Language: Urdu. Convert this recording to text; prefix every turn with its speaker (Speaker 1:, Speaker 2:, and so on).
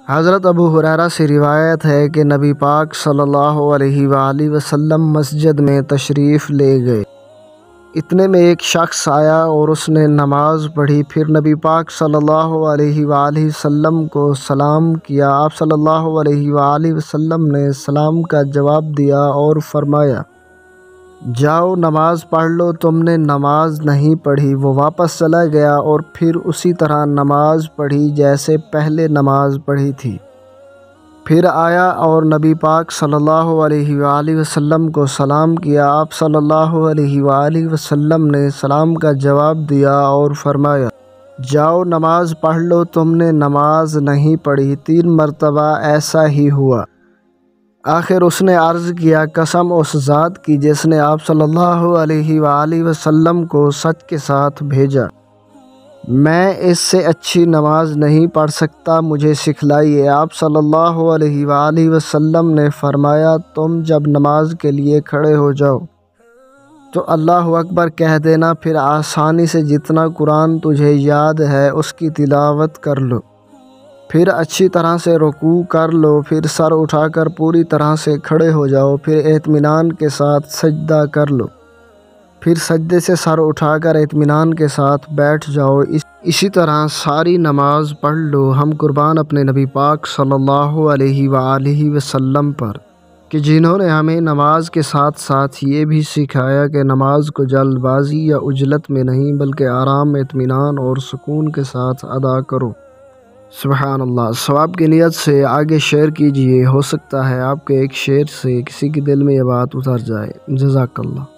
Speaker 1: حضرت ابو ہریرہ سے روایت ہے کہ نبی پاک صلی اللہ علیہ وآلہ وسلم مسجد میں تشریف لے گئے۔ اتنے میں ایک شخص آیا اور اس نے نماز پڑھی، پھر نبی پاک صلی اللہ علیہ وآلہ وسلم کو سلام کیا۔ آپ صلی اللہ علیہ وآلہ وسلم نے سلام کا جواب دیا اور فرمایا، جاؤ نماز پڑھ لو، تم نے نماز نہیں پڑھی۔ وہ واپس چلا گیا اور پھر اسی طرح نماز پڑھی جیسے پہلے نماز پڑھی تھی۔ پھر آیا اور نبی پاک صلی اللہ علیہ وآلہ وسلم کو سلام کیا۔ آپ صلی اللہ علیہ وآلہ وسلم نے سلام کا جواب دیا اور فرمایا، جاؤ نماز پڑھ لو، تم نے نماز نہیں پڑھی۔ 3 مرتبہ ایسا ہی ہوا۔ آخر اس نے عرض کیا، قسم اس ذات کی جس نے آپ صلی اللہ علیہ وآلہ وسلم کو سچ کے ساتھ بھیجا، میں اس سے اچھی نماز نہیں پڑھ سکتا، مجھے سکھلائیے۔ آپ صلی اللہ علیہ وآلہ وسلم نے فرمایا، تم جب نماز کے لیے کھڑے ہو جاؤ تو اللہ اکبر کہہ دینا، پھر آسانی سے جتنا قرآن تجھے یاد ہے اس کی تلاوت کر لو، پھر اچھی طرح سے رکوع کر لو، پھر سر اٹھا کر پوری طرح سے کھڑے ہو جاؤ، پھر اطمینان کے ساتھ سجدہ کر لو، پھر سجدے سے سر اٹھا کر اطمینان کے ساتھ بیٹھ جاؤ۔ اسی طرح ساری نماز پڑھ لو۔ ہم قربان اپنے نبی پاک صلی اللہ علیہ وآلہ وسلم پر کہ جنہوں نے ہمیں نماز کے ساتھ ساتھ یہ بھی سکھایا کہ نماز کو جلد بازی یا عجلت میں نہیں بلکہ آرام، اطمینان اور سکون کے ساتھ ادا کرو۔ سبحان اللہ۔ ثواب کی نیت سے آگے شیئر کیجئے، ہو سکتا ہے آپ کے ایک شیئر سے کسی کے دل میں یہ بات اتر جائے۔ جزاک اللہ۔